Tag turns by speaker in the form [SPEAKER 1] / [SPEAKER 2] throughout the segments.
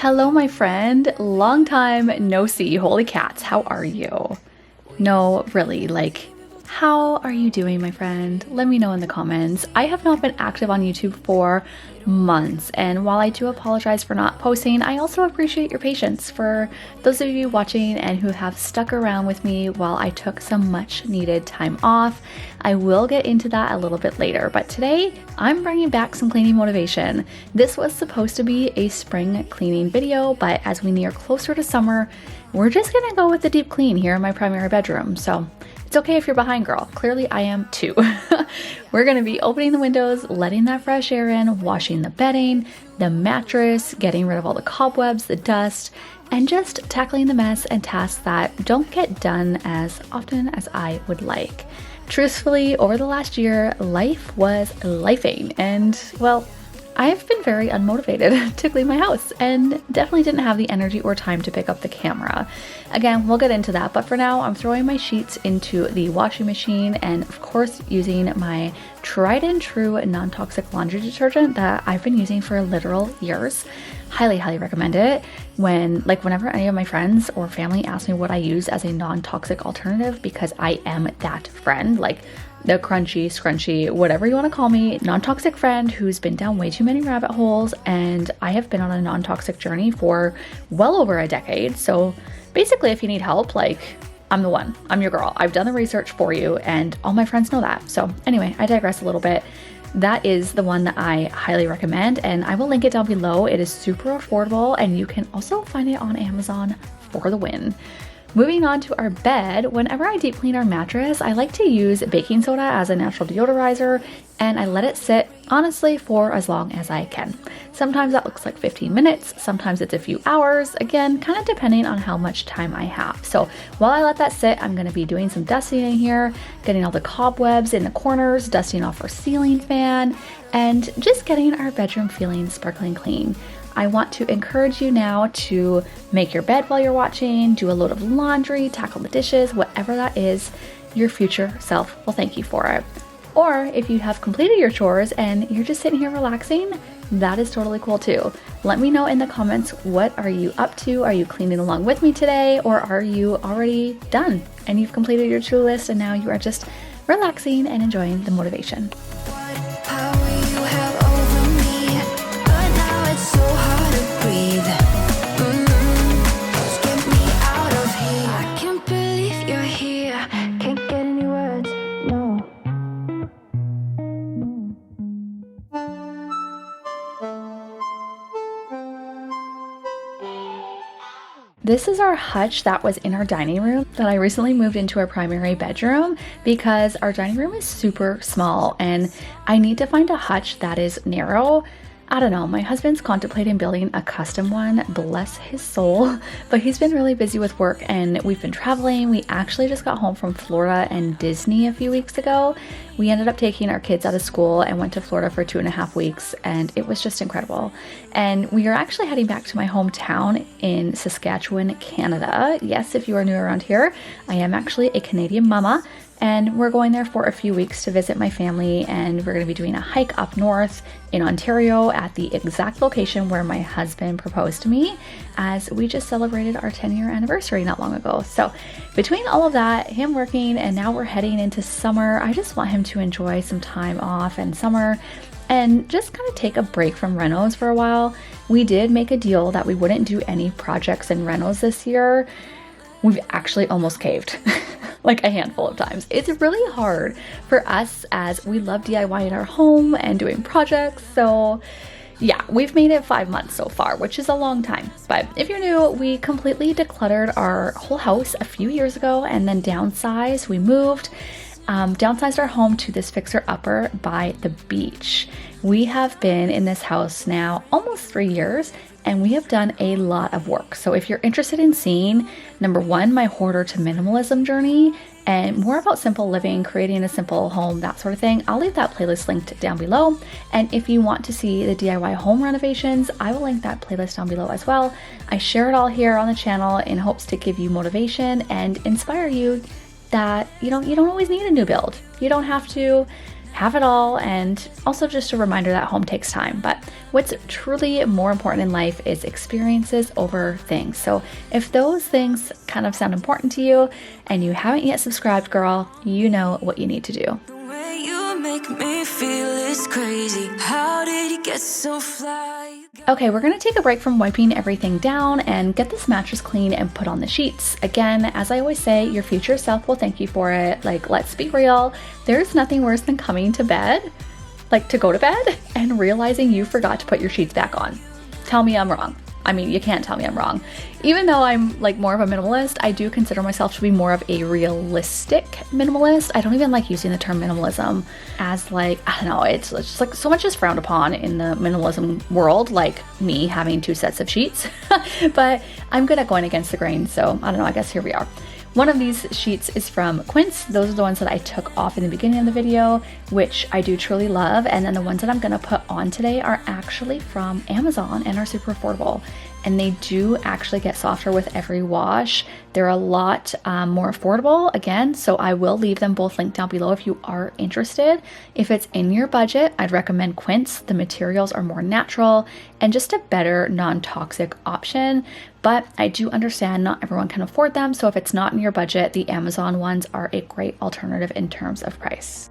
[SPEAKER 1] Hello, my friend. Long time no see. Holy cats, how are you? No, really, how are you doing, my friend? Let me know in the comments. I have not been active on YouTube for months, and while I do apologize for not posting, I also appreciate your patience for those of you watching and who have stuck around with me while I took some much needed time off. I will get into that a little bit later, but today I'm bringing back some cleaning motivation. This was supposed to be a spring cleaning video, but as we near closer to summer, we're just gonna go with the deep clean here in my primary bedroom. So it's okay if you're behind, girl. Clearly I am too. We're gonna be opening the windows, letting that fresh air in, washing the bedding, the mattress, getting rid of all the cobwebs, the dust, and just tackling the mess and tasks that don't get done as often as I would like. Truthfully, over the last year, life was lifing, and well, I've been very unmotivated to clean my house and definitely didn't have the energy or time to pick up the camera. Again, we'll get into that, but for now, I'm throwing my sheets into the washing machine and of course using my tried and true non-toxic laundry detergent that I've been using for literal years. Highly, highly recommend it. Whenever any of my friends or family ask me what I use as a non-toxic alternative, because I am that friend, the crunchy, scrunchy, whatever you want to call me, non-toxic friend who's been down way too many rabbit holes, and I have been on a non-toxic journey for well over a decade. So basically, if you need help, I'm the one. I'm your girl. I've done the research for you, and all my friends know that. So anyway, I digress a little bit. That is the one that I highly recommend, and I will link it down below. It is super affordable, and you can also find it on Amazon for the win. Moving on to our bed, whenever I deep clean our mattress, I like to use baking soda as a natural deodorizer, and I let it sit, honestly, for as long as I can. Sometimes that looks like 15 minutes, sometimes it's a few hours, again, kind of depending on how much time I have. So while I let that sit, I'm gonna be doing some dusting in here, getting all the cobwebs in the corners, dusting off our ceiling fan, and just getting our bedroom feeling sparkling clean. I want to encourage you now to make your bed while you're watching, do a load of laundry, tackle the dishes, whatever that is, your future self will thank you for it. Or if you have completed your chores and you're just sitting here relaxing, that is totally cool too. Let me know in the comments, what are you up to? Are you cleaning along with me today, or are you already done and you've completed your to-do list and now you are just relaxing and enjoying the motivation? This is our hutch that was in our dining room that I recently moved into our primary bedroom because our dining room is super small and I need to find a hutch that is narrow. I don't know, my husband's contemplating building a custom one, bless his soul, but he's been really busy with work and we've been traveling. We actually just got home from Florida and Disney a few weeks ago. We ended up taking our kids out of school and went to Florida for 2.5 weeks, and it was just incredible. And we are actually heading back to my hometown in Saskatchewan, Canada. Yes, if you are new around here, I am actually a Canadian mama. And we're going there for a few weeks to visit my family, and we're going to be doing a hike up north in Ontario at the exact location where my husband proposed to me, as we just celebrated our 10-year anniversary not long ago. So between all of that, him working, and now we're heading into summer, I just want him to enjoy some time off and summer and just kind of take a break from renos for a while. We did make a deal that we wouldn't do any projects in renos this year. We've actually almost caved. A handful of times. It's really hard for us as we love DIY in our home and doing projects. So yeah, we've made it 5 months so far, which is a long time. But if you're new, we completely decluttered our whole house a few years ago and then downsized. We moved, downsized our home to this fixer-upper by the beach. We have been in this house now almost 3 years, and we have done a lot of work. So if you're interested in seeing, number one, my hoarder to minimalism journey and more about simple living, creating a simple home, that sort of thing, I'll leave that playlist linked down below. And if you want to see the DIY home renovations, I will link that playlist down below as well. I share it all here on the channel in hopes to give you motivation and inspire you that you don't always need a new build. You don't have to have it all, and also just a reminder that home takes time. But what's truly more important in life is experiences over things. So if those things kind of sound important to you and you haven't yet subscribed, girl, you know what you need to do.
[SPEAKER 2] The way you make me feel is crazy. How did you get so fly?
[SPEAKER 1] Okay, we're gonna take a break from wiping everything down and get this mattress clean and put on the sheets. Again, as I always say, your future self will thank you for it. Like, let's be real, there's nothing worse than coming to bed, like to go to bed, and realizing you forgot to put your sheets back on. Tell me I'm wrong. I mean, you can't tell me I'm wrong. Even though I'm like more of a minimalist, I do consider myself to be more of a realistic minimalist. I don't even like using the term minimalism as like, I don't know, it's just like so much is frowned upon in the minimalism world, like me having 2 sets of sheets. But I'm good at going against the grain, so I don't know, I guess here we are. One of these sheets is from Quince. Those are the ones that I took off in the beginning of the video, which I do truly love. And then the ones that I'm gonna put on today are actually from Amazon and are super affordable. And they do actually get softer with every wash. They're a lot more affordable again, so I will leave them both linked down below if you are interested. If it's in your budget, I'd recommend Quince. The materials are more natural and just a better non-toxic option. But I do understand not everyone can afford them, so if it's not in your budget, the Amazon ones are a great alternative in terms of price.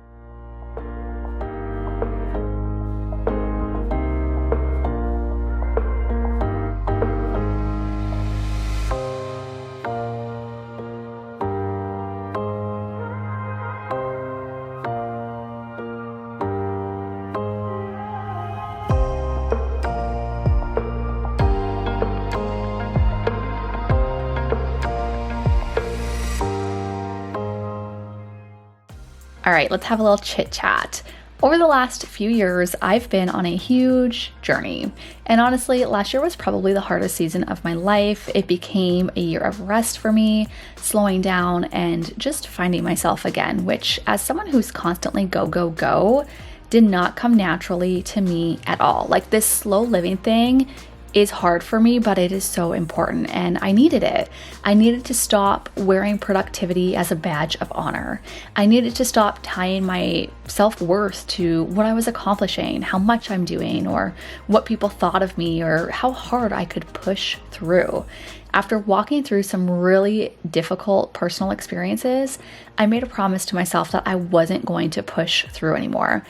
[SPEAKER 1] All right, let's have a little chit chat. Over the last few years, I've been on a huge journey. And honestly, last year was probably the hardest season of my life. It became a year of rest for me, slowing down and just finding myself again, which as someone who's constantly go, go, go, did not come naturally to me at all. Like this slow living thing is hard for me, but it is so important and I needed it. I needed to stop wearing productivity as a badge of honor. I needed to stop tying my self-worth to what I was accomplishing, how much I'm doing, or what people thought of me, or how hard I could push through. After walking through some really difficult personal experiences, I made a promise to myself that I wasn't going to push through anymore.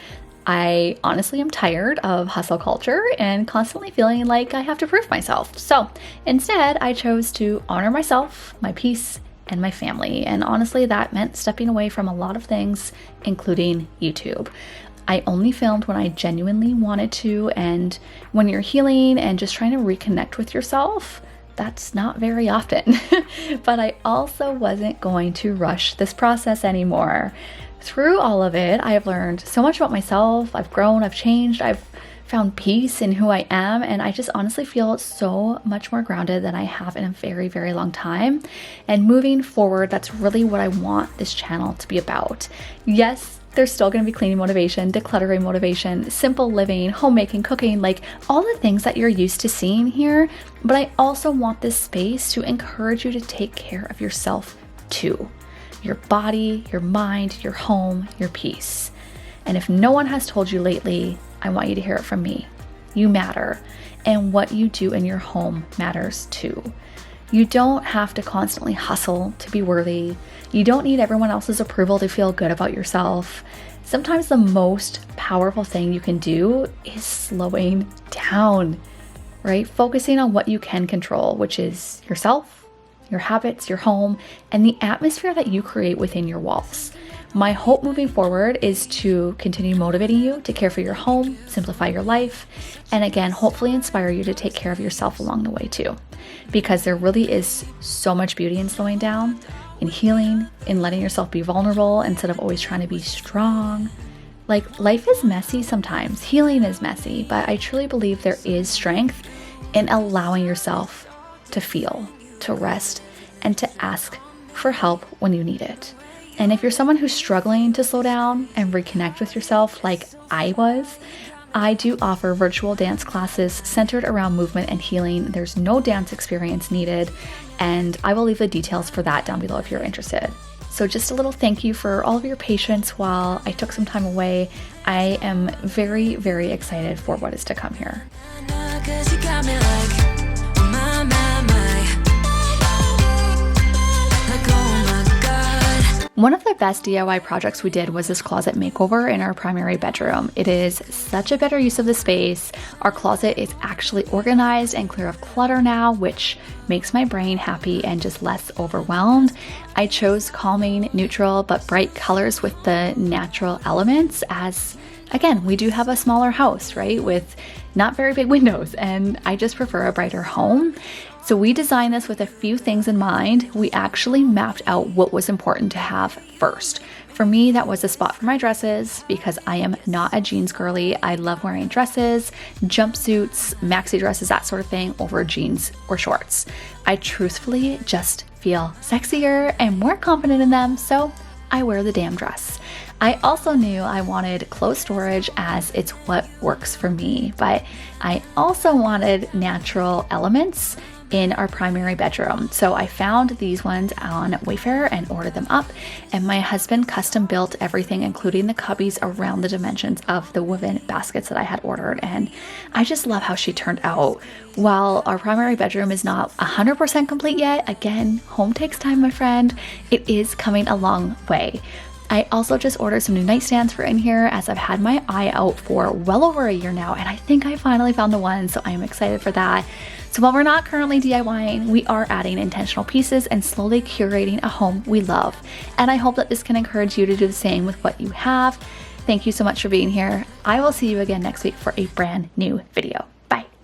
[SPEAKER 1] I honestly am tired of hustle culture and constantly feeling like I have to prove myself. So instead, I chose to honor myself, my peace, and my family. And honestly, that meant stepping away from a lot of things, including YouTube. I only filmed when I genuinely wanted to, and when you're healing and just trying to reconnect with yourself, that's not very often. But I also wasn't going to rush this process anymore. Through all of it, I have learned so much about myself. I've grown, I've changed, I've found peace in who I am, and I just honestly feel so much more grounded than I have in a very, very long time. And moving forward, that's really what I want this channel to be about. Yes, there's still going to be cleaning motivation, decluttering motivation, simple living, homemaking, cooking, like all the things that you're used to seeing here. But I also want this space to encourage you to take care of yourself too. Your body, your mind, your home, your peace. And if no one has told you lately, I want you to hear it from me. You matter, and what you do in your home matters too. You don't have to constantly hustle to be worthy. You don't need everyone else's approval to feel good about yourself. Sometimes the most powerful thing you can do is slowing down, right? Focusing on what you can control, which is yourself, your habits, your home, and the atmosphere that you create within your walls. My hope moving forward is to continue motivating you to care for your home, simplify your life, and again, hopefully inspire you to take care of yourself along the way too. Because there really is so much beauty in slowing down, in healing, in letting yourself be vulnerable instead of always trying to be strong. Like, life is messy sometimes, healing is messy, but I truly believe there is strength in allowing yourself to feel, to rest, and to ask for help when you need it. And if you're someone who's struggling to slow down and reconnect with yourself like I was, I do offer virtual dance classes centered around movement and healing. There's no dance experience needed, and I will leave the details for that down below if you're interested. So just a little thank you for all of your patience while I took some time away. I am very, very excited for what is to come here.
[SPEAKER 2] 'Cause you got me like, my, like, oh my God.
[SPEAKER 1] One of the best DIY projects we did was this closet makeover in our primary bedroom. It is such a better use of the space. Our closet is actually organized and clear of clutter now, which makes my brain happy and just less overwhelmed. I chose calming, neutral, but bright colors with the natural elements as, again, we do have a smaller house, right? With not very big windows, and I just prefer a brighter home. So we designed this with a few things in mind. We actually mapped out what was important to have first. For me, that was a spot for my dresses because I am not a jeans girly. I love wearing dresses, jumpsuits, maxi dresses, that sort of thing over jeans or shorts. I truthfully just feel sexier and more confident in them, so I wear the damn dress. I also knew I wanted clothes storage as it's what works for me, but I also wanted natural elements in our primary bedroom. So I found these ones on Wayfair and ordered them up, and my husband custom built everything, including the cubbies around the dimensions of the woven baskets that I had ordered, and I just love how she turned out. While our primary bedroom is not 100% complete yet, again, home takes time, my friend, it is coming a long way. I also just ordered some new nightstands for in here as I've had my eye out for well over a year now, and I think I finally found the one, so I am excited for that. So while we're not currently DIYing, we are adding intentional pieces and slowly curating a home we love. And I hope that this can encourage you to do the same with what you have. Thank you so much for being here. I will see you again next week for a brand new video.